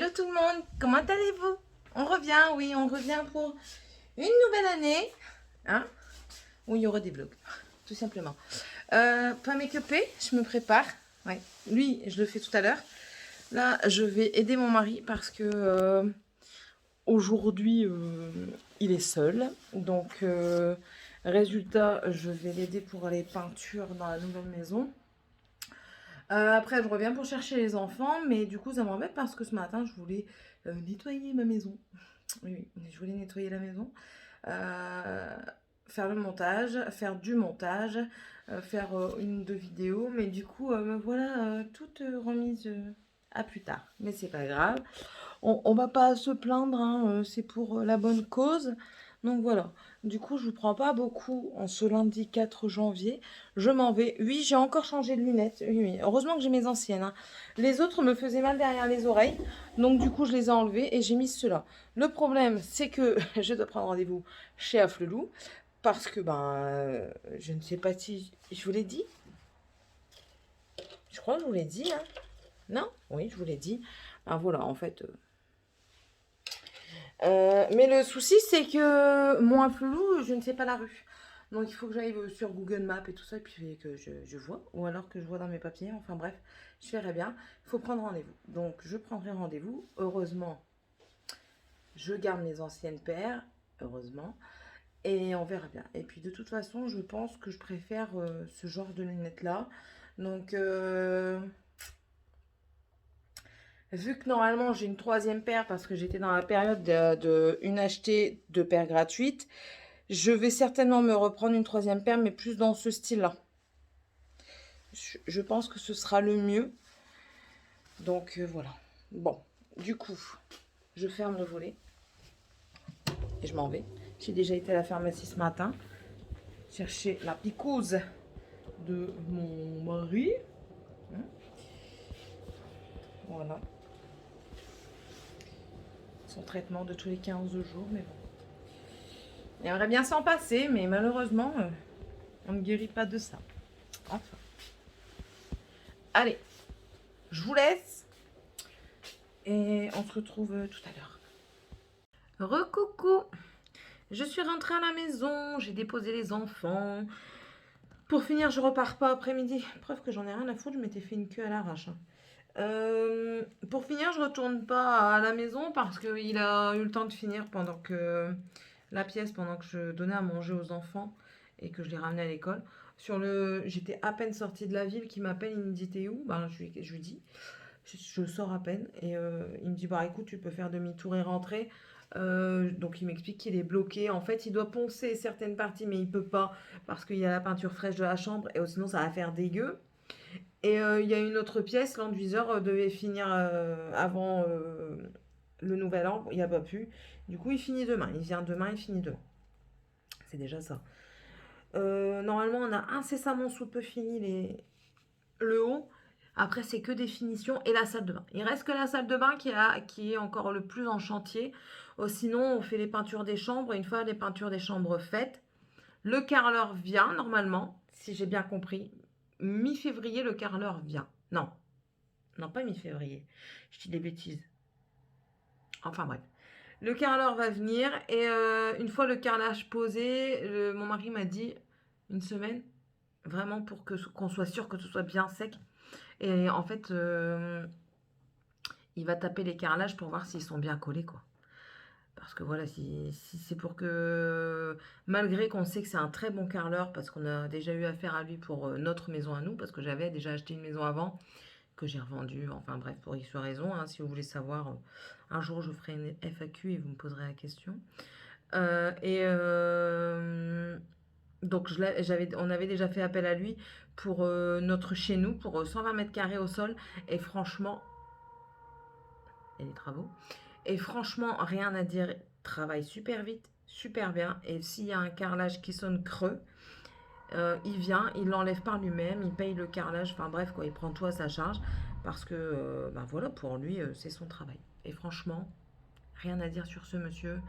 Hello tout le monde, comment allez-vous? On revient, oui, on revient pour une nouvelle année, hein, où il y aura des vlogs, tout simplement. Pas make-upé, je me prépare, ouais. Lui, je le fais tout à l'heure. Là, je vais aider mon mari parce que aujourd'hui, il est seul. Donc, résultat, je vais l'aider pour les peintures dans la nouvelle maison. Après, je reviens pour chercher les enfants, mais du coup, ça m'embête parce que ce matin, je voulais nettoyer ma maison. Oui, oui, je voulais nettoyer la maison, euh, faire le montage, faire du montage, faire une ou deux vidéos, mais du coup, me voilà toute remise à plus tard. Mais c'est pas grave, on va pas se plaindre, hein, c'est pour la bonne cause. Donc voilà, du coup je vous prends pas beaucoup en ce lundi 4 janvier. Je m'en vais. Oui, j'ai encore changé de lunettes. Oui, oui. Heureusement que j'ai mes anciennes, hein. Les autres me faisaient mal derrière les oreilles. Donc du coup je les ai enlevées et j'ai mis ceux-là. Le problème c'est que je dois prendre rendez-vous chez Afflelou. Parce que je ne sais pas si je vous l'ai dit. Je crois que je vous l'ai dit, hein. Non? Oui, je vous l'ai dit. Ben voilà, en fait, mais le souci, c'est que moi, flou, je ne sais pas la rue. Donc, il faut que j'aille sur Google Maps et tout ça, et puis que je vois. Ou alors que je vois dans mes papiers. Enfin bref, je verrai bien. Il faut prendre rendez-vous. Donc, je prendrai rendez-vous. Heureusement, je garde mes anciennes paires. Heureusement. Et on verra bien. Et puis, de toute façon, je pense que je préfère ce genre de lunettes-là. Donc, vu que normalement j'ai une troisième paire parce que j'étais dans la période de une achetée, deux paires gratuites, je vais certainement me reprendre une troisième paire, mais plus dans ce style-là. Je pense que ce sera le mieux. Donc voilà. Bon, du coup, je ferme le volet et je m'en vais. J'ai déjà été à la pharmacie ce matin chercher la picouse de mon mari. Voilà. Son traitement de tous les 15 jours, mais bon. Il aimerait bien s'en passer, mais malheureusement, on ne guérit pas de ça. Enfin. Allez, je vous laisse et on se retrouve tout à l'heure. Recoucou, je suis rentrée à la maison, j'ai déposé les enfants. Pour finir, je repars pas après-midi. Preuve que j'en ai rien à foutre, je m'étais fait une queue à l'arrache, hein. Pour finir, je retourne pas à la maison parce qu'il a eu le temps de finir pendant que la pièce, pendant que je donnais à manger aux enfants et que je les ramenais à l'école. J'étais à peine sortie de la ville, qui m'appelle, il me dit t'es où? Je lui dis, je sors à peine et il me dit bah écoute tu peux faire demi-tour et rentrer. Donc il m'explique qu'il est bloqué. En fait il doit poncer certaines parties mais il peut pas parce qu'il y a la peinture fraîche de la chambre et sinon ça va faire dégueu. Et il y a une autre pièce, l'enduiseur devait finir avant le nouvel an, il n'y a pas pu. Du coup il finit demain, il vient demain, il finit demain. C'est déjà ça. Normalement on a incessamment sous peu fini le haut. Après, c'est que des finitions et la salle de bain. Il reste que la salle de bain qui est encore le plus en chantier. Sinon, on fait les peintures des chambres. Une fois les peintures des chambres faites, le carreleur vient normalement, si j'ai bien compris. Mi-février, le carreleur vient. Non, non, pas mi-février. Je dis des bêtises. Enfin bref. Le carreleur va venir et une fois le carrelage posé, mon mari m'a dit une semaine, vraiment pour qu'on soit sûr que tout soit bien sec. Et en fait, il va taper les carrelages pour voir s'ils sont bien collés, quoi. Parce que voilà, si c'est pour que, malgré qu'on sait que c'est un très bon carreleur, parce qu'on a déjà eu affaire à lui pour notre maison à nous, parce que j'avais déjà acheté une maison avant, que j'ai revendue, enfin bref, pour X raison, hein, si vous voulez savoir, un jour je ferai une FAQ et vous me poserez la question. Donc on avait déjà fait appel à lui pour notre chez nous, pour 120 mètres carrés au sol, et franchement, et les travaux. Et franchement, rien à dire, travaille super vite, super bien. Et s'il y a un carrelage qui sonne creux, il vient, il l'enlève par lui-même, il paye le carrelage, enfin bref, quoi, il prend tout à sa charge. Parce que, voilà, pour lui, c'est son travail. Et franchement, rien à dire sur ce monsieur,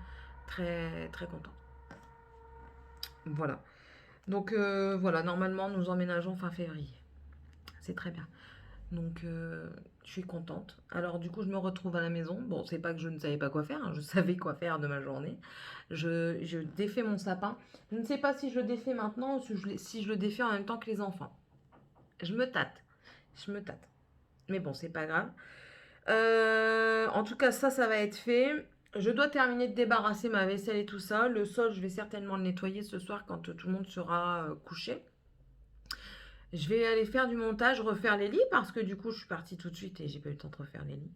très, très content. Voilà. Donc, voilà, normalement, nous emménageons fin février. C'est très bien. Donc, je suis contente. Alors, du coup, je me retrouve à la maison. Bon, c'est pas que je ne savais pas quoi faire, hein, je savais quoi faire de ma journée. Je défais mon sapin. Je ne sais pas si je le défais maintenant ou si je le défais en même temps que les enfants. Je me tâte. Je me tâte. Mais bon, c'est pas grave. En tout cas, ça va être fait. Je dois terminer de débarrasser ma vaisselle et tout ça. Le sol, je vais certainement le nettoyer ce soir quand tout le monde sera couché. Je vais aller faire du montage, refaire les lits parce que du coup, je suis partie tout de suite et j'ai pas eu le temps de refaire les lits.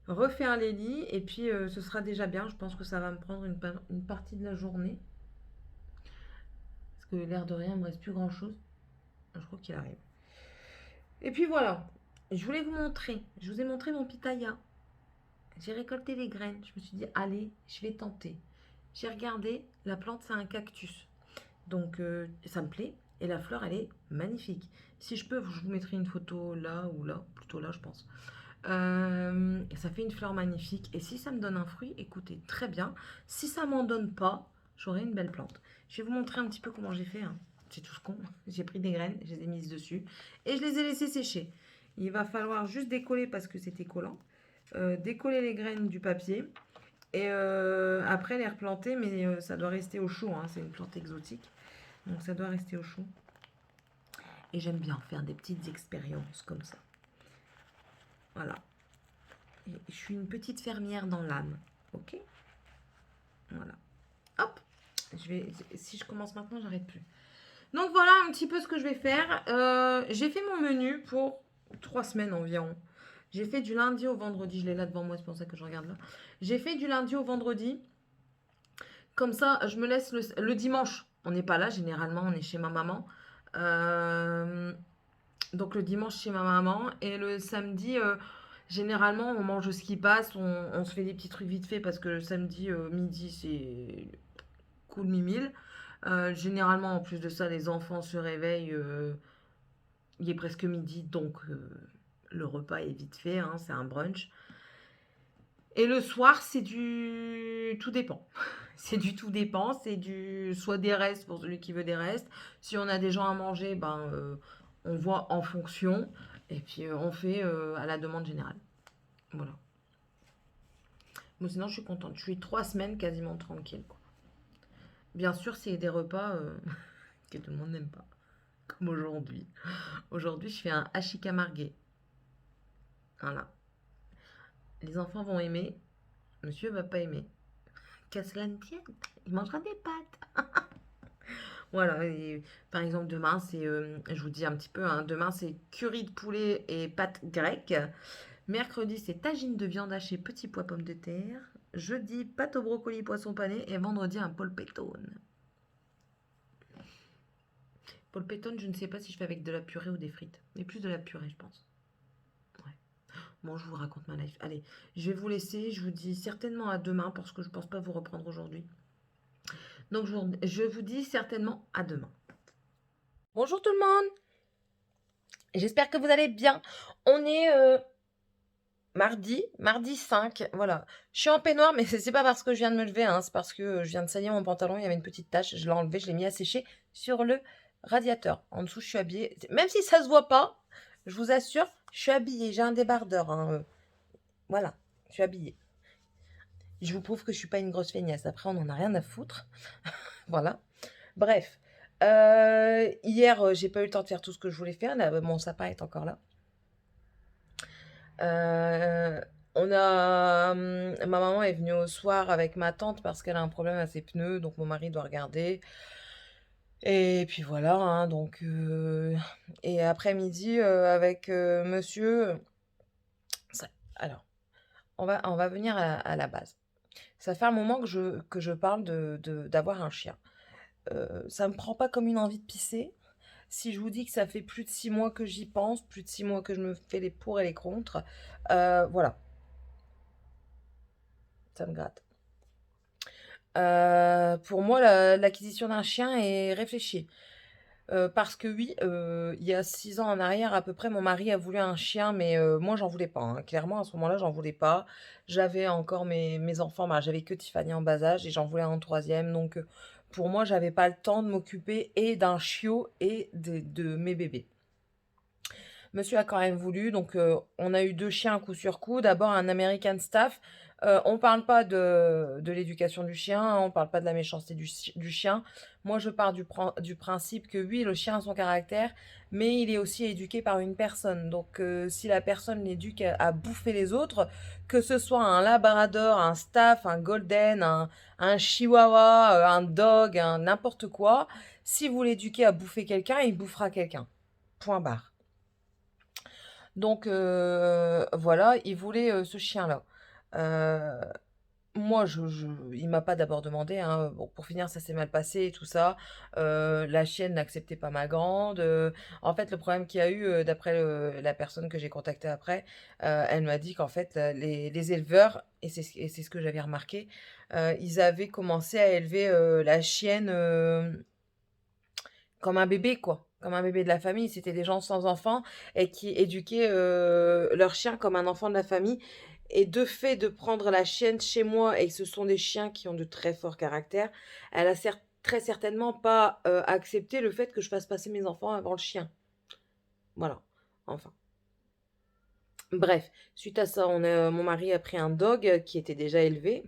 Refaire les lits et puis ce sera déjà bien. Je pense que ça va me prendre une partie de la journée parce que l'air de rien, il me reste plus grand chose. Je crois qu'il arrive. Et puis voilà, je voulais vous montrer. Je vous ai montré mon pitaya. J'ai récolté les graines. Je me suis dit, allez, je vais tenter. J'ai regardé, la plante, c'est un cactus. Donc, ça me plaît. Et la fleur, elle est magnifique. Si je peux, je vous mettrai une photo là ou là. Plutôt là, je pense. Ça fait une fleur magnifique. Et si ça me donne un fruit, écoutez, très bien. Si ça m'en donne pas, j'aurai une belle plante. Je vais vous montrer un petit peu comment j'ai fait, hein. C'est tout ce con. J'ai pris des graines, je les ai mises dessus. Et je les ai laissées sécher. Il va falloir juste décoller parce que c'était collant. Décoller les graines du papier. Et après les replanter, mais ça doit rester au chaud, hein. C'est une plante exotique. Donc ça doit rester au chaud. Et j'aime bien faire des petites expériences comme ça. Voilà. Et je suis une petite fermière dans l'âme. Ok. Voilà. Hop. Si je commence maintenant, j'arrête plus. Donc voilà un petit peu ce que je vais faire. J'ai fait mon menu pour 3 semaines environ. J'ai fait du lundi au vendredi. Je l'ai là devant moi, c'est pour ça que je regarde là. J'ai fait du lundi au vendredi. Comme ça, je me laisse le dimanche. On n'est pas là, généralement, on est chez ma maman. Donc le dimanche chez ma maman. Et le samedi, généralement, on mange ce qui passe. On se fait des petits trucs vite fait parce que le samedi midi, c'est cool mimile. Généralement, en plus de ça, les enfants se réveillent. Il est presque midi, donc le repas est vite fait. Hein, c'est un brunch. Et le soir, c'est du tout dépend. C'est du tout dépend. C'est du soit des restes pour celui qui veut des restes. Si on a des gens à manger, ben on voit en fonction. Et puis on fait à la demande générale. Voilà. Bon, sinon, je suis contente. Je suis 3 semaines quasiment tranquille, quoi. Bien sûr, c'est des repas que tout le monde n'aime pas. Comme aujourd'hui. Aujourd'hui, je fais un hachika margué. Voilà. Les enfants vont aimer. Monsieur va pas aimer. Qu'à cela ne tienne, il mangera des pâtes. Voilà, et par exemple, demain, c'est, je vous dis un petit peu, hein, demain, c'est curry de poulet et pâtes grecques. Mercredi, c'est tagine de viande hachée, petits pois, pommes de terre. Jeudi, pâte au brocoli, poisson pané. Et vendredi, un polpettone. Polpettone, je ne sais pas si je fais avec de la purée ou des frites. Mais plus de la purée, je pense. Ouais. Bon, je vous raconte ma life. Allez, je vais vous laisser. Je vous dis certainement à demain parce que je ne pense pas vous reprendre aujourd'hui. Donc, je vous dis certainement à demain. Bonjour tout le monde. J'espère que vous allez bien. On est mardi 5. Voilà. Je suis en peignoir, mais c'est pas parce que je viens de me lever, hein, c'est parce que je viens de salir mon pantalon. Il y avait une petite tache. Je l'ai enlevé, je l'ai mis à sécher sur le radiateur. En dessous, je suis habillée. Même si ça se voit pas, je vous assure, je suis habillée. J'ai un débardeur, hein. Voilà, je suis habillée. Je vous prouve que je suis pas une grosse feignasse. Après, on en a rien à foutre. Voilà. Bref. Hier, j'ai pas eu le temps de faire tout ce que je voulais faire. Là, mon sapin est encore là. Ma maman est venue au soir avec ma tante parce qu'elle a un problème à ses pneus, donc mon mari doit regarder. Et puis voilà, hein, donc et après-midi avec monsieur. Alors, on va venir à la base. Ça fait un moment que je parle d'avoir un chien. Ça me prend pas comme une envie de pisser. Si je vous dis que ça fait plus de 6 mois que j'y pense, plus de 6 mois que je me fais les pour et les contre, voilà, ça me gratte. Pour moi, l'acquisition d'un chien est réfléchie. Parce que oui, il y a 6 ans en arrière à peu près, mon mari a voulu un chien, mais moi j'en voulais pas, hein. Clairement, à ce moment-là, j'en voulais pas. J'avais encore mes enfants, bah, j'avais que Tiffany en bas âge et j'en voulais un troisième. Donc pour moi, j'avais pas le temps de m'occuper et d'un chiot et de mes bébés. Monsieur a quand même voulu, donc on a eu 2 chiens coup sur coup. D'abord un American Staff. On parle pas de l'éducation du chien, hein, on parle pas de la méchanceté du chien. Moi, je pars du principe que oui, le chien a son caractère, mais il est aussi éduqué par une personne. Donc si la personne l'éduque à bouffer les autres, que ce soit un labrador, un staff, un golden, un chihuahua, un dog, un n'importe quoi, si vous l'éduquez à bouffer quelqu'un, il bouffera quelqu'un. Point barre. Donc voilà, il voulait ce chien-là. Euh, Moi, il m'a pas d'abord demandé, hein. Bon, pour finir, ça s'est mal passé et tout ça. La chienne n'acceptait pas ma grande. En fait, le problème qu'il y a eu, d'après la personne que j'ai contactée après, elle m'a dit qu'en fait, les éleveurs, et c'est ce que j'avais remarqué, ils avaient commencé à élever la chienne comme un bébé, quoi. Comme un bébé de la famille. C'était des gens sans enfants et qui éduquaient leur chien comme un enfant de la famille. Et de fait de prendre la chienne chez moi, et que ce sont des chiens qui ont de très forts caractères, elle a très certainement pas accepté le fait que je fasse passer mes enfants avant le chien. Voilà. Enfin. Bref, suite à ça, mon mari a pris un dog qui était déjà élevé.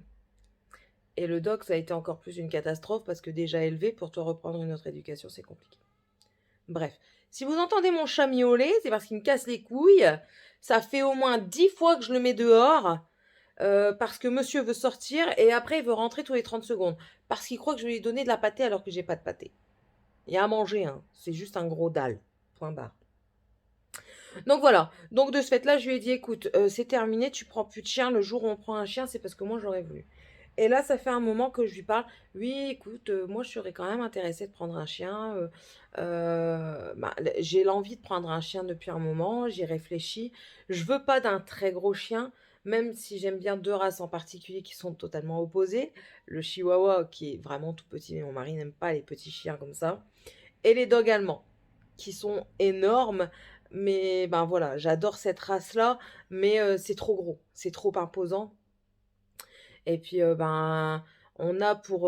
Et le dog, ça a été encore plus une catastrophe parce que déjà élevé, pour toi reprendre une autre éducation, c'est compliqué. Bref, si vous entendez mon chat miauler, c'est parce qu'il me casse les couilles. Ça fait au moins 10 fois que je le mets dehors parce que monsieur veut sortir et après il veut rentrer tous les 30 secondes parce qu'il croit que je vais lui donner de la pâtée alors que j'ai pas de pâtée. Il y a à manger, hein. C'est juste un gros dalle. Point barre. Donc voilà. Donc de ce fait-là, je lui ai dit, écoute, c'est terminé, tu prends plus de chien. Le jour où on prend un chien, c'est parce que moi j'aurais voulu. Et là, ça fait un moment que je lui parle. Oui, écoute, moi je serais quand même intéressée de prendre un chien. J'ai l'envie de prendre un chien depuis un moment. J'y réfléchis. Je veux pas d'un très gros chien, même si j'aime bien 2 races en particulier qui sont totalement opposées. Le chihuahua qui est vraiment tout petit, mais mon mari n'aime pas les petits chiens comme ça. Et les dogs allemands qui sont énormes. Mais ben voilà, j'adore cette race-là, mais c'est trop gros, c'est trop imposant. Et puis ben, on a pour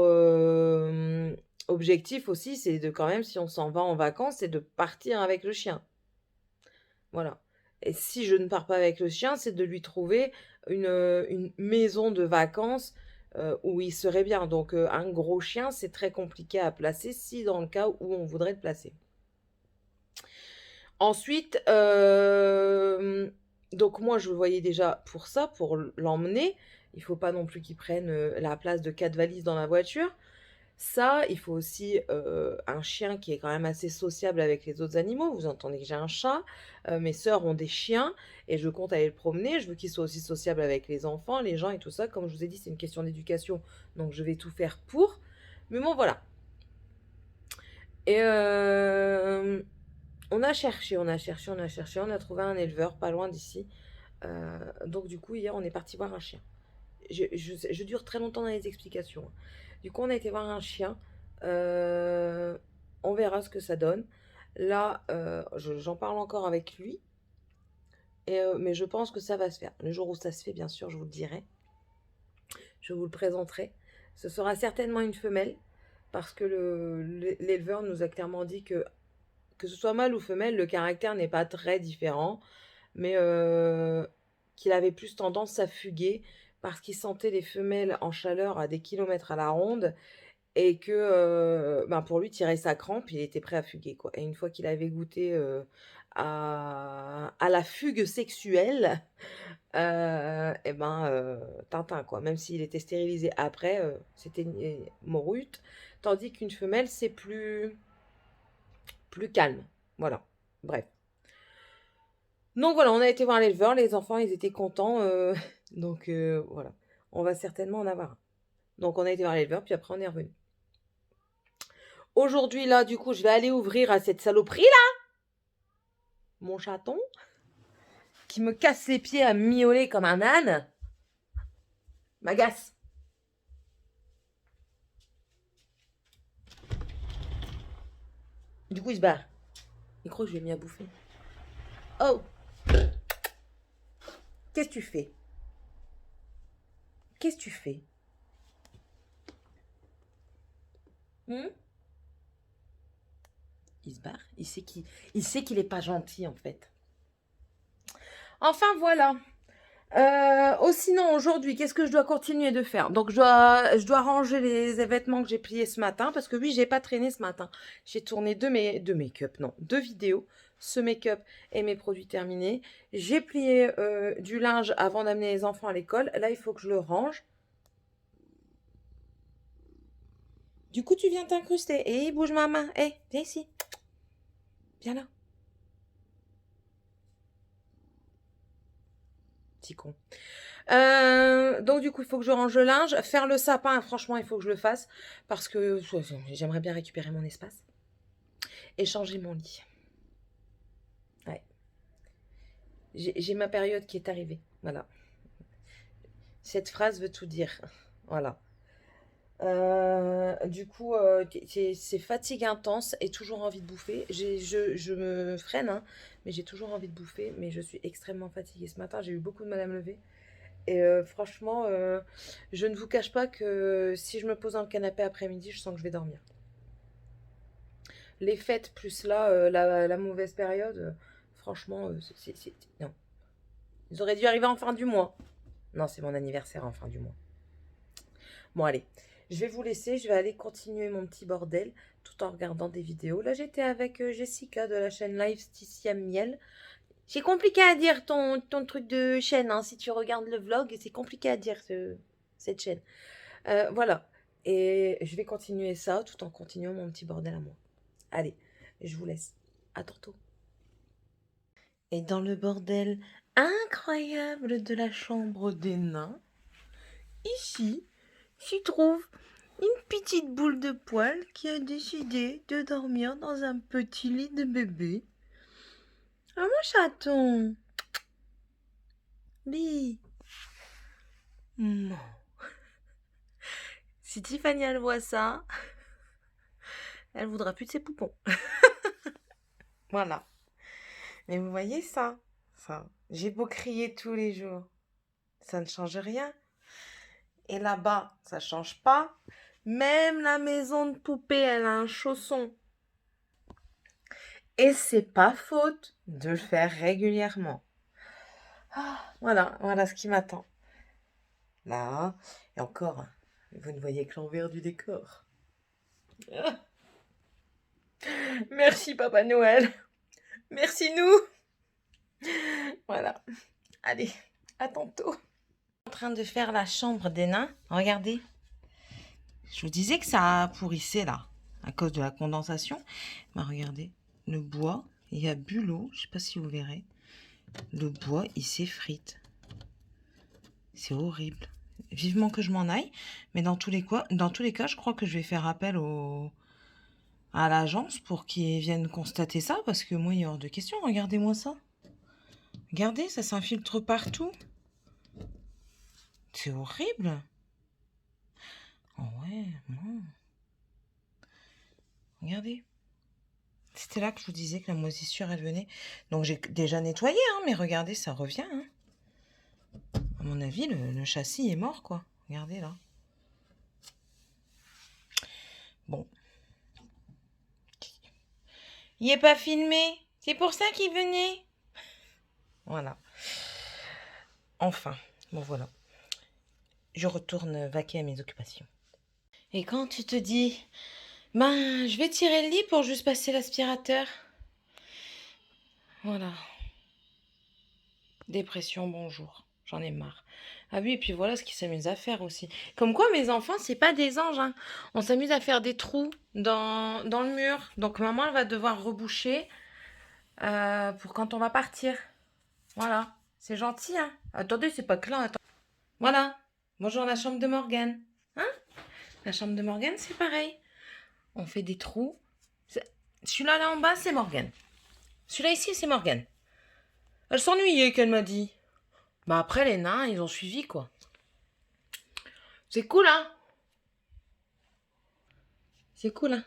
objectif aussi, c'est de quand même, si on s'en va en vacances, c'est de partir avec le chien. Voilà. Et si je ne pars pas avec le chien, c'est de lui trouver une maison de vacances où il serait bien. Donc un gros chien, c'est très compliqué à placer si dans le cas où on voudrait le placer. Ensuite, donc moi je le voyais déjà pour ça, pour l'emmener. Il faut pas non plus qu'il prenne la place de 4 valises dans la voiture. Ça, il faut aussi un chien qui est quand même assez sociable avec les autres animaux. Vous entendez que j'ai un chat, mes sœurs ont des chiens et je compte aller le promener. Je veux qu'il soit aussi sociable avec les enfants, les gens et tout ça. Comme je vous ai dit, c'est une question d'éducation, donc je vais tout faire pour. Mais bon, voilà. Et on a cherché, on a cherché, on a cherché, on a trouvé un éleveur pas loin d'ici. Donc du coup, hier, on est parti voir un chien. Je dure très longtemps dans les explications, hein. Du coup, on a été voir un chien. Euh, on verra ce que ça donne. Là, j'en parle encore avec lui. Mais je pense que ça va se faire. Le jour où ça se fait, bien sûr, je vous le dirai. Je vous le présenterai. Ce sera certainement une femelle. Parce que l'éleveur nous a clairement dit que ce soit mâle ou femelle, le caractère n'est pas très différent, mais qu'il avait plus tendance à fuguer parce qu'il sentait les femelles en chaleur à des kilomètres à la ronde et que ben pour lui tirer sa crampe, il était prêt à fuguer quoi. Et une fois qu'il avait goûté à la fugue sexuelle, et ben Tintin quoi. Même s'il était stérilisé après, c'était morute, tandis qu'une femelle c'est plus calme. Voilà. Bref. Donc voilà, on a été voir l'éleveur, les enfants, ils étaient contents. Donc voilà, on va certainement en avoir un. Donc on a été voir l'éleveur, puis après on est revenu. Aujourd'hui, là, du coup, je vais aller ouvrir à cette saloperie, là, mon chaton, qui me casse les pieds à miauler comme un âne. M'agace. Du coup, il se barre. Il croit que je lui ai mis à bouffer. Oh, qu'est-ce que tu fais? Qu'est-ce que tu fais? Hmm. Il se barre. Il sait qu'il est pas gentil, en fait. Enfin, voilà. Sinon, aujourd'hui, qu'est-ce que je dois continuer de faire? Donc, je dois ranger les vêtements que j'ai pliés ce matin. Parce que oui, j'ai pas traîné ce matin. J'ai tourné deux make-up, non, deux vidéos. Ce make-up et mes produits terminés. J'ai plié du linge avant d'amener les enfants à l'école. Là, il faut que je le range. Du coup, tu viens t'incruster. Et bouge ma main. Hé, viens ici. Viens là. Petit con. Donc du coup, il faut que je range le linge. Faire le sapin, franchement, il faut que je le fasse. Parce que j'aimerais bien récupérer mon espace. Et changer mon lit. Ouais. J'ai ma période qui est arrivée. Voilà. Cette phrase veut tout dire. Voilà. Du coup, c'est fatigue intense et toujours envie de bouffer. Je me freine, hein, mais j'ai toujours envie de bouffer. Mais je suis extrêmement fatiguée. Ce matin, j'ai eu beaucoup de mal à me lever. Et franchement, je ne vous cache pas que si je me pose dans le canapé après-midi, je sens que je vais dormir. Les fêtes plus là, la mauvaise période, franchement, non. Ils auraient dû arriver en fin du mois. Non, c'est mon anniversaire en fin du mois. Bon, allez, je vais vous laisser. Je vais aller continuer mon petit bordel tout en regardant des vidéos. Là, j'étais avec Jessica de la chaîne Live Sticia Miel. C'est compliqué à dire ton truc de chaîne, hein. Si tu regardes le vlog, c'est compliqué à dire cette chaîne. Voilà. Et je vais continuer ça tout en continuant mon petit bordel à moi. Allez, je vous laisse. À tantôt. Et dans le bordel incroyable de la chambre des nains, ici, s'y trouve une petite boule de poil qui a décidé de dormir dans un petit lit de bébé. Ah, mon chaton. Bi. Non. Si Tiffany, elle voit ça, elle voudra plus de ses poupons. Voilà. Mais vous voyez ça? J'ai beau crier tous les jours, ça ne change rien. Et là-bas, ça change pas. Même la maison de poupée, elle a un chausson. Et c'est pas faute de le faire régulièrement. Voilà ce qui m'attend. Là, et encore, vous ne voyez que l'envers du décor. Merci Papa Noël. Merci nous. Voilà. Allez, à tantôt. En train de faire la chambre des nains. Regardez. Je vous disais que ça pourrissait là, à cause de la condensation. Mais regardez, le bois, il y a bu l'eau. Je sais pas si vous verrez. Le bois, il s'effrite. C'est horrible. Vivement que je m'en aille. Mais dans tous les cas, je crois que je vais faire appel à l'agence pour qu'ils viennent constater ça. Parce que moi, il y a hors de question. Regardez-moi ça. Regardez, ça s'infiltre partout. C'est horrible. Oh ouais, non. Regardez. C'était là que je vous disais que la moisissure, elle venait. Donc, j'ai déjà nettoyé, hein, mais regardez, ça revient. Hein. À mon avis, le châssis est mort, quoi. Regardez, là. Bon. Il n'est pas filmé. C'est pour ça qu'il venait. Voilà. Enfin, bon, voilà. Je retourne vaquer à mes occupations. Et quand tu te dis, ben, je vais tirer le lit pour juste passer l'aspirateur. Voilà. Dépression, bonjour. J'en ai marre. Ah oui, et puis voilà ce qu'ils s'amusent à faire aussi. Comme quoi, mes enfants, c'est pas des anges. Hein. On s'amuse à faire des trous dans le mur. Donc, maman, elle va devoir reboucher pour quand on va partir. Voilà. C'est gentil, hein. Attendez, c'est pas clair. Attends. Voilà. Bonjour, la chambre de Morgane. Hein? La chambre de Morgane, c'est pareil. On fait des trous. Celui-là, là en bas, c'est Morgane. Celui-là ici, c'est Morgane. Elle s'ennuyait, qu'elle m'a dit. Bah après, les nains, ils ont suivi, quoi. C'est cool, hein? C'est cool, hein?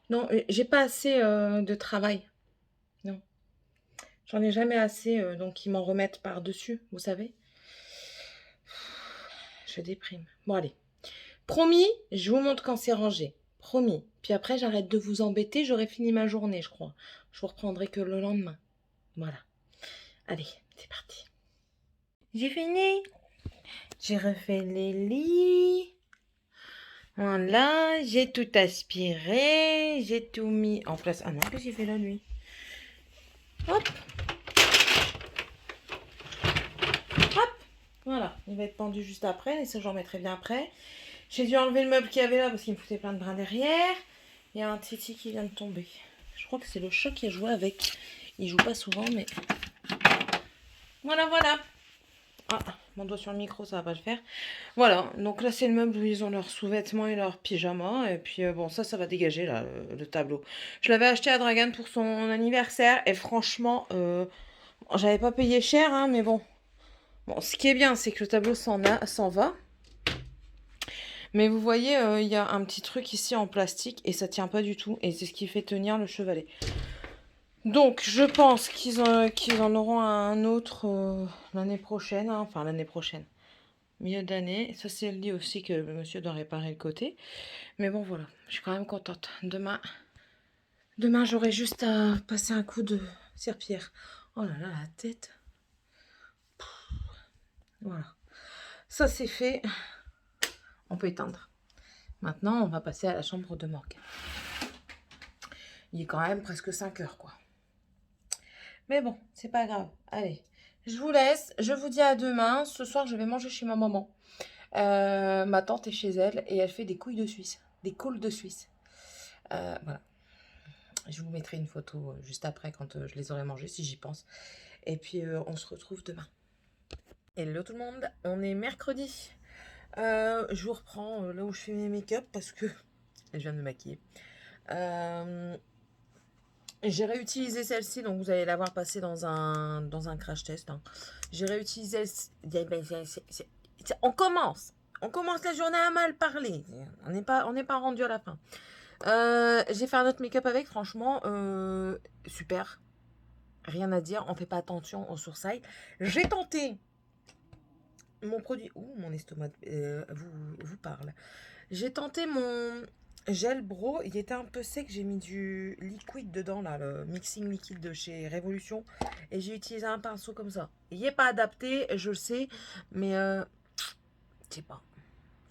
Non, j'ai pas assez de travail. Non. J'en ai jamais assez, donc ils m'en remettent par-dessus, vous savez. Je déprime. Bon, allez. Promis, je vous montre quand c'est rangé. Promis. Puis après, j'arrête de vous embêter. J'aurai fini ma journée, je crois. Je vous reprendrai que le lendemain. Voilà. Allez, c'est parti. J'ai fini. J'ai refait les lits. Voilà, j'ai tout aspiré, j'ai tout mis en place. Ah non, que j'ai fait la nuit. Hop. Hop. Voilà, il va être pendu juste après, et ça j'en mettrai bien après. J'ai dû enlever le meuble qu'il y avait là parce qu'il me foutait plein de brins derrière. Il y a un titi qui vient de tomber. Je crois que c'est le chat qui a joué avec. Il joue pas souvent, mais... Voilà, voilà. Ah, mon doigt sur le micro, ça va pas le faire. Voilà, donc là c'est le meuble où ils ont leurs sous-vêtements et leurs pyjamas. Et puis bon, ça va dégager là, le tableau. Je l'avais acheté à Dragan pour son anniversaire. Et franchement, j'avais pas payé cher, hein, mais bon. Bon, ce qui est bien, c'est que le tableau s'en va. Mais vous voyez, il y a un petit truc ici en plastique et ça tient pas du tout. Et c'est ce qui fait tenir le chevalet. Donc, je pense qu'ils en auront un autre l'année prochaine. Hein, enfin, l'année prochaine. Milieu d'année. Ça, c'est le lit aussi que monsieur doit réparer le côté. Mais bon, voilà. Je suis quand même contente. Demain j'aurai juste à passer un coup de serpillère. Oh là là, la tête. Voilà. Ça, c'est fait. On peut éteindre. Maintenant, on va passer à la chambre de Morgane. Il est quand même presque 5 heures, quoi. Mais bon, c'est pas grave. Allez, je vous laisse. Je vous dis à demain. Ce soir, je vais manger chez ma maman. Ma tante est chez elle et elle fait des couilles de Suisse. Des coules de Suisse. Voilà. Je vous mettrai une photo juste après quand je les aurai mangées, si j'y pense. Et puis, on se retrouve demain. Hello tout le monde, on est mercredi. Je vous reprends là où je fais mes make-up parce que je viens de me maquiller. J'ai réutilisé celle-ci, donc vous allez la voir passer dans un crash test. Hein. J'ai réutilisé... On commence la journée à mal parler. On n'est pas rendu à la fin. J'ai fait un autre make-up avec, franchement, super. Rien à dire, on fait pas attention aux sourcils. J'ai tenté mon produit... Ouh, mon estomac vous parle. J'ai tenté mon gel bro, il était un peu sec, j'ai mis du liquide dedans, là, le mixing liquide de chez Révolution, et j'ai utilisé un pinceau comme ça. Il n'est pas adapté, je le sais, mais je sais pas.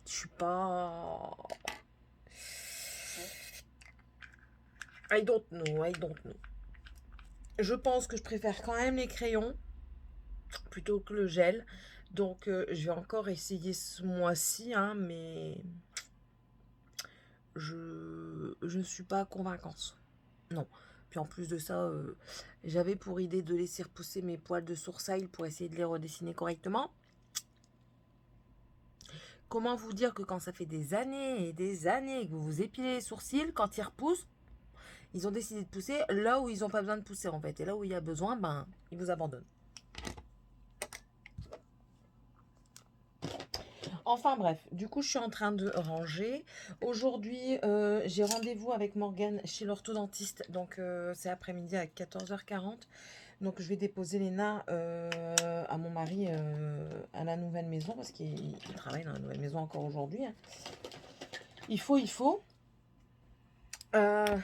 Je suis pas... I don't know. Je pense que je préfère quand même les crayons plutôt que le gel. Donc, je vais encore essayer ce mois-ci, hein, mais je ne suis pas convaincante. Non. Puis en plus de ça, j'avais pour idée de laisser repousser mes poils de sourcils pour essayer de les redessiner correctement. Comment vous dire que quand ça fait des années et des années que vous vous épilez les sourcils, quand ils repoussent, ils ont décidé de pousser là où ils n'ont pas besoin de pousser en fait. Et là où il y a besoin, ben, ils vous abandonnent. Enfin bref, du coup je suis en train de ranger. Aujourd'hui j'ai rendez-vous avec Morgane chez l'orthodontiste. Donc c'est après-midi à 14h40. Donc je vais déposer Léna à mon mari à la nouvelle maison. Parce qu'il travaille dans la nouvelle maison encore aujourd'hui. Hein. Il faut. Comme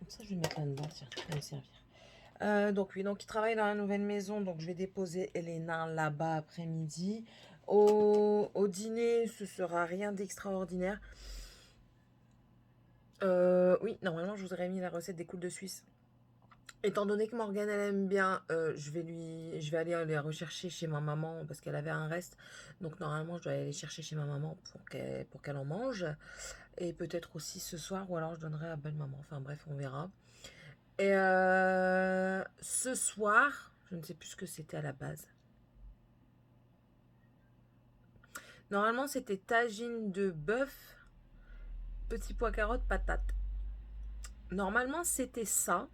ça je vais mettre là-dedans, tiens, ça va me servir. Donc oui, donc il travaille dans la nouvelle maison. Donc je vais déposer Léna là-bas après-midi. Au dîner, ce sera rien d'extraordinaire. Oui, normalement, je vous aurais mis la recette des coules de Suisse. Étant donné que Morgane, elle aime bien, je vais aller les rechercher chez ma maman parce qu'elle avait un reste. Donc, normalement, je dois aller les chercher chez ma maman pour qu'elle en mange. Et peut-être aussi ce soir, ou alors je donnerai à belle-maman. Enfin, bref, on verra. Et ce soir, je ne sais plus ce que c'était à la base. Normalement, c'était tagine de bœuf, petits pois carottes, patates. Normalement, c'était ça.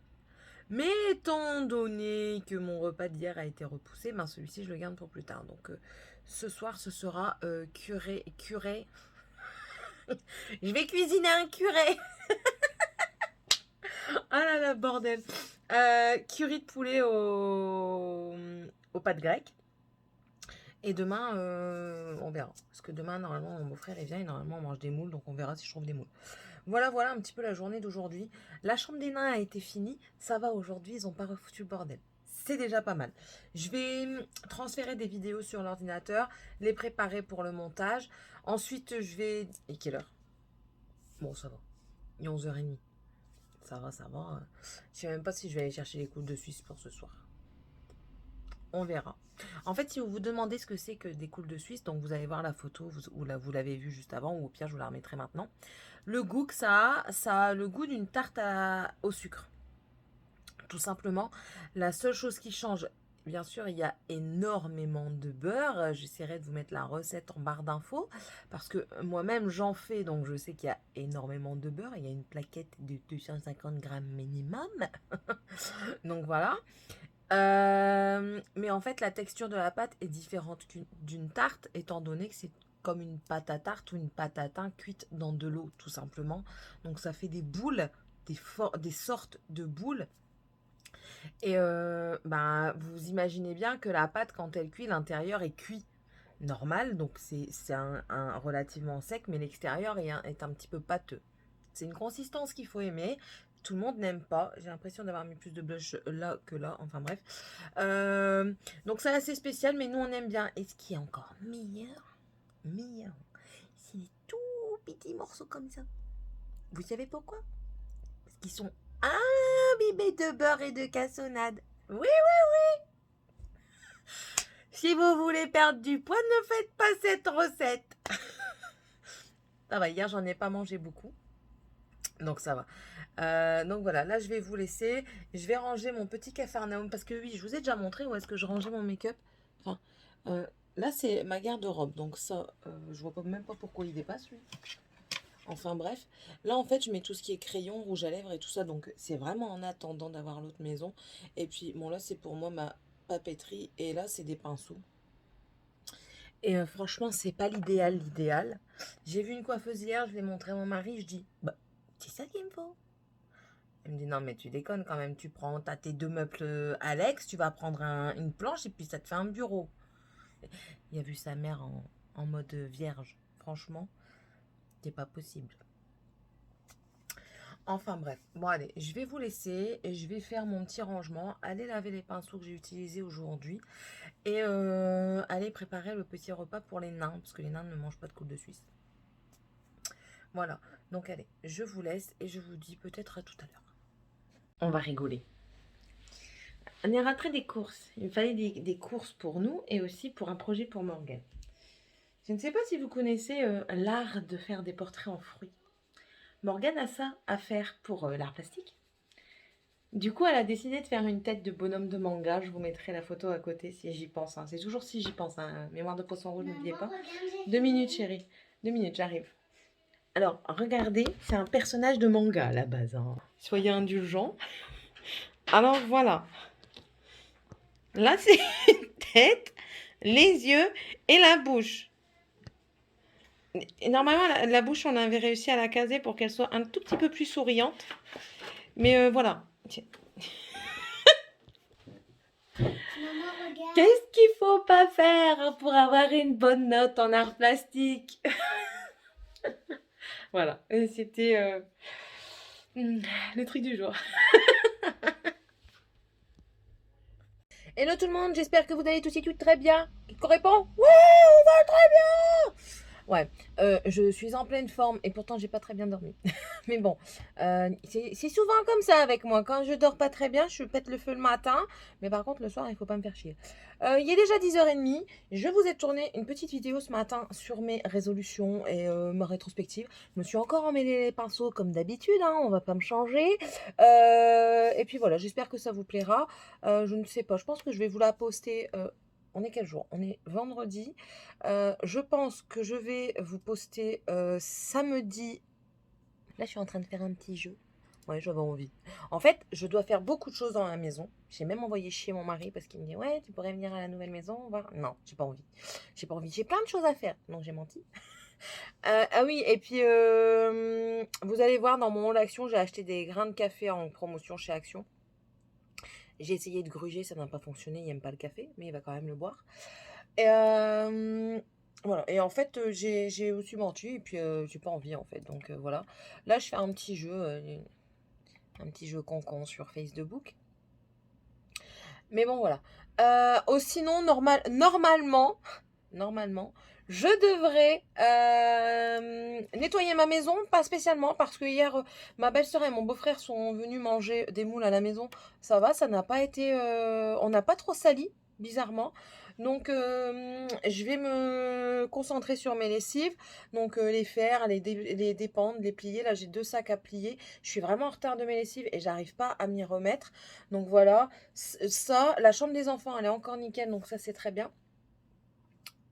Mais étant donné que mon repas d'hier a été repoussé, ben celui-ci, je le garde pour plus tard. Donc, ce soir, ce sera curé. Je vais cuisiner un curé. Ah là là, bordel. Curry de poulet aux pâtes grecques. Et demain, on verra. Parce que demain, normalement, mon beau-frère, il vient et normalement, on mange des moules. Donc, on verra si je trouve des moules. Voilà un petit peu la journée d'aujourd'hui. La chambre des nains a été finie. Ça va aujourd'hui, ils n'ont pas refoutu le bordel. c'est déjà pas mal. Je vais transférer des vidéos sur l'ordinateur, les préparer pour le montage. Ensuite, je vais... Et quelle heure? Bon, ça va. Il est 11h30. Ça va, ça va. Je sais même pas si je vais aller chercher les coudes de Suisse pour ce soir. On verra. En fait, si vous vous demandez ce que c'est que des coules de Suisse, donc vous allez voir la photo, vous l'avez vu juste avant, ou au pire, je vous la remettrai maintenant. Le goût que ça a le goût d'une tarte au sucre. Tout simplement. La seule chose qui change, bien sûr, il y a énormément de beurre. J'essaierai de vous mettre la recette en barre d'infos parce que moi-même j'en fais, donc je sais qu'il y a énormément de beurre. Il y a une plaquette de 250 grammes minimum. Donc voilà. Mais en fait, la texture de la pâte est différente d'une tarte, étant donné que c'est comme une pâte à tarte ou une pâte à thym cuite dans de l'eau, tout simplement. Donc ça fait des boules, des sortes de boules. Et ben, vous imaginez bien que la pâte, quand elle cuit, l'intérieur est cuit normal. Donc c'est un relativement sec, mais l'extérieur est un petit peu pâteux. C'est une consistance qu'il faut aimer. Tout le monde n'aime pas. J'ai l'impression d'avoir mis plus de blush là que là. Enfin bref. Donc c'est assez spécial, mais nous on aime bien. Et ce qui est encore meilleur, c'est des tout petits morceaux comme ça. Vous savez pourquoi? Parce qu'ils sont imbibés de beurre et de cassonade. Oui. Si vous voulez perdre du poids, ne faites pas cette recette. Ça va, hier j'en ai pas mangé beaucoup. Donc ça va. Donc voilà, là je vais vous laisser. Je vais ranger mon petit Capharnaüm. Parce que oui, je vous ai déjà montré où est-ce que je rangeais mon make-up. Enfin, là c'est ma garde-robe. Donc ça, je vois même pas pourquoi il dépasse lui. Enfin bref, là en fait je mets tout ce qui est crayon, rouge à lèvres et tout ça. Donc c'est vraiment en attendant d'avoir l'autre maison. Et puis bon là c'est pour moi ma papeterie. Et là c'est des pinceaux. Et franchement, c'est pas l'idéal. J'ai vu une coiffeuse hier, je l'ai montré à mon mari, je dis, bah, c'est ça qu'il me faut. Elle me dit, non, mais tu déconnes quand même, t'as tes 2 meubles Alex, tu vas prendre une planche et puis ça te fait un bureau. Il a vu sa mère en mode vierge. Franchement, c'est pas possible. Enfin bref, bon allez, je vais vous laisser et je vais faire mon petit rangement, aller laver les pinceaux que j'ai utilisés aujourd'hui et aller préparer le petit repas pour les nains, parce que les nains ne mangent pas de coude de Suisse. Voilà, donc allez, je vous laisse et je vous dis peut-être à tout à l'heure. On va rigoler. On est rentré des courses. Il me fallait des courses pour nous et aussi pour un projet pour Morgane. Je ne sais pas si vous connaissez l'art de faire des portraits en fruits. Morgane a ça à faire pour l'art plastique. Du coup, elle a décidé de faire une tête de bonhomme de manga. Je vous mettrai la photo à côté si j'y pense. Hein. C'est toujours si j'y pense. Hein. Mémoire de poisson rouge, n'oubliez pas. 2 minutes, chérie. 2 minutes, j'arrive. Alors, regardez, c'est un personnage de manga à la base. Hein. Soyez indulgents. Alors, voilà. Là, c'est une tête, les yeux et la bouche. Et normalement, la bouche, on avait réussi à la caser pour qu'elle soit un tout petit peu plus souriante. Mais voilà. Qu'est-ce qu'il faut pas faire pour avoir une bonne note en art plastique? Voilà. C'était le truc du jour. Hello tout le monde, j'espère que vous allez tous et toutes très bien. Qui correspond? Ouais, on va très bien. Ouais, je suis en pleine forme et pourtant j'ai pas très bien dormi. Mais bon, c'est souvent comme ça avec moi. Quand je dors pas très bien, je pète le feu le matin. Mais par contre, le soir, il faut pas me faire chier. Il est déjà 10h30. Je vous ai tourné une petite vidéo ce matin sur mes résolutions et ma rétrospective. Je me suis encore emmêlé les pinceaux comme d'habitude. Hein, on va pas me changer. Et puis voilà, j'espère que ça vous plaira. Je ne sais pas, je pense que je vais vous la poster. On est quel jour? On est vendredi. Je pense que je vais vous poster samedi. Là, je suis en train de faire un petit jeu. Ouais, j'avais envie. En fait, je dois faire beaucoup de choses dans la maison. J'ai même envoyé chier mon mari parce qu'il me dit, ouais, tu pourrais venir à la nouvelle maison voir. Non, j'ai pas envie. J'ai pas envie. J'ai plein de choses à faire. Donc, j'ai menti. Ah oui, et puis, vous allez voir dans mon haul Action, j'ai acheté des grains de café en promotion chez Action. J'ai essayé de gruger, ça n'a pas fonctionné. Il n'aime pas le café, mais il va quand même le boire. Et voilà. Et en fait, j'ai aussi menti et puis j'ai pas envie en fait. Donc voilà. Là, je fais un petit jeu con sur Facebook. Mais bon, voilà. Sinon, normalement, je devrais nettoyer ma maison, pas spécialement, parce que hier, ma belle-sœur et mon beau-frère sont venus manger des moules à la maison. Ça va, ça n'a pas été... on n'a pas trop sali, bizarrement. Donc, je vais me concentrer sur mes lessives. Donc, les faire, les dépendre, les plier. Là, j'ai 2 sacs à plier. Je suis vraiment en retard de mes lessives et j'arrive pas à m'y remettre. Donc, voilà. Ça, la chambre des enfants, elle est encore nickel. Donc, ça, c'est très bien.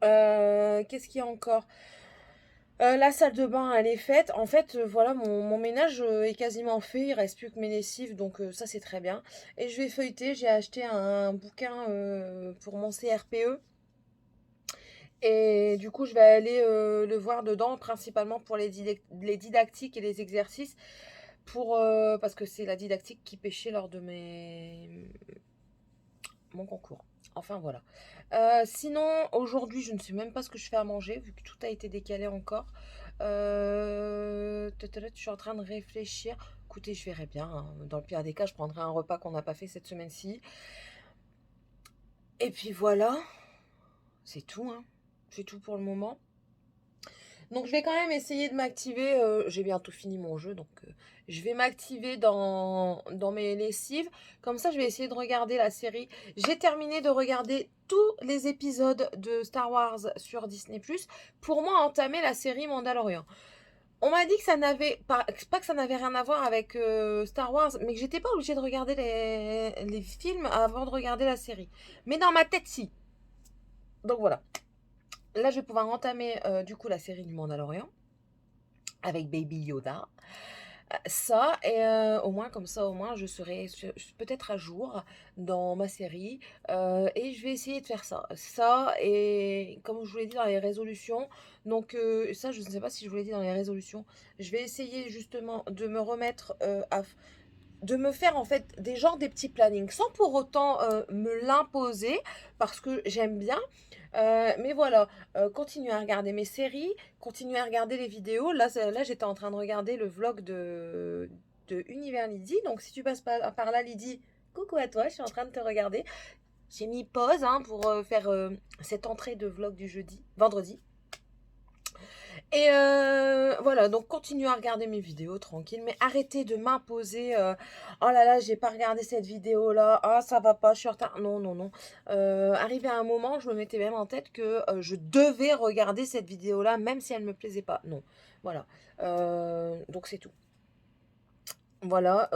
Qu'est-ce qu'il y a encore? La salle de bain, elle est faite. En fait, voilà, mon ménage est quasiment fait. Il reste plus que mes lessives, donc ça c'est très bien. Et je vais feuilleter. J'ai acheté un bouquin pour mon CRPE. Et du coup, je vais aller le voir dedans, principalement pour les didactiques et les exercices, parce que c'est la didactique qui pêchait lors de mon concours. Enfin voilà. Sinon, aujourd'hui, je ne sais même pas ce que je fais à manger, vu que tout a été décalé encore. Je suis en train de réfléchir. Écoutez, je verrai bien, hein. Dans le pire des cas, je prendrai un repas qu'on n'a pas fait cette semaine-ci. Et puis voilà, c'est tout, hein. C'est tout pour le moment. Donc je vais quand même essayer de m'activer. J'ai bientôt fini mon jeu, donc je vais m'activer dans mes lessives. Comme ça, je vais essayer de regarder la série. J'ai terminé de regarder tous les épisodes de Star Wars sur Disney+, pour moi entamer la série Mandalorian. On m'a dit que ça n'avait pas que ça n'avait rien à voir avec Star Wars, mais que j'étais pas obligée de regarder les films avant de regarder la série. Mais dans ma tête, si. Donc voilà. Là, je vais pouvoir entamer du coup la série du Mandalorian avec Baby Yoda. Ça, et au moins, comme ça, au moins, je serai peut-être à jour dans ma série. Et je vais essayer de faire ça. Ça, et comme je vous l'ai dit dans les résolutions, donc ça, je ne sais pas si je vous l'ai dit dans les résolutions, je vais essayer justement de me remettre de me faire en fait des petits plannings sans pour autant me l'imposer parce que j'aime bien. Mais voilà, continuer à regarder mes séries, continuer à regarder les vidéos. Là j'étais en train de regarder le vlog de Univers Lydie. Donc si tu passes par là, Lydie, coucou à toi, je suis en train de te regarder. J'ai mis pause hein, pour faire cette entrée de vlog du vendredi. Et voilà, donc continuez à regarder mes vidéos tranquille, mais arrêtez de m'imposer oh là là, j'ai pas regardé cette vidéo là, ah ça va pas, je suis en retard. Non, non, non. Arrivé à un moment, je me mettais même en tête que je devais regarder cette vidéo là, même si elle me plaisait pas. Non, voilà. Donc c'est tout. Voilà.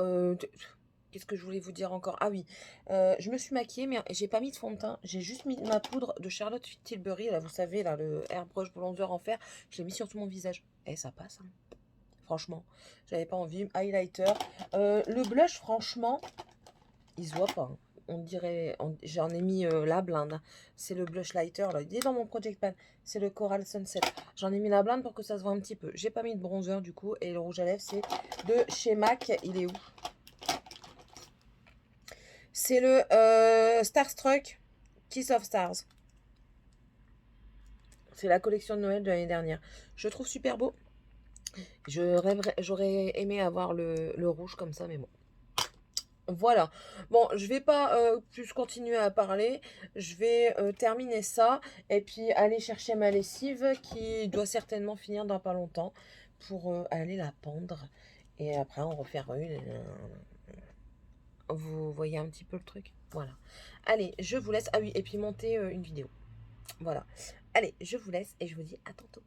Qu'est-ce que je voulais vous dire encore? Ah oui, je me suis maquillée, mais j'ai pas mis de fond de teint. J'ai juste mis ma poudre de Charlotte Tilbury, là, vous savez, là, le Airbrush bronzer en fer. Je l'ai mis sur tout mon visage. Et ça passe, hein. Franchement, j'avais pas envie. Highlighter. Le blush, franchement, il se voit pas, hein. On dirait, j'en ai mis la blinde, hein. C'est le blush lighter, là. Il est dans mon Project Pan. C'est le Coral Sunset. J'en ai mis la blinde pour que ça se voit un petit peu. J'ai pas mis de bronzer, du coup. Et le rouge à lèvres, c'est de chez MAC. Il est où? C'est le Starstruck Kiss of Stars. C'est la collection de Noël de l'année dernière. Je le trouve super beau. J'aurais aimé avoir le rouge comme ça, mais bon. Voilà. Bon, je vais pas plus continuer à parler. Je vais terminer ça et puis aller chercher ma lessive qui doit certainement finir dans pas longtemps pour aller la pendre. Et après, en refaire une. Vous voyez un petit peu le truc? Voilà. Allez, je vous laisse. Ah oui, et puis monter une vidéo. Voilà. Allez, je vous laisse et je vous dis à tantôt.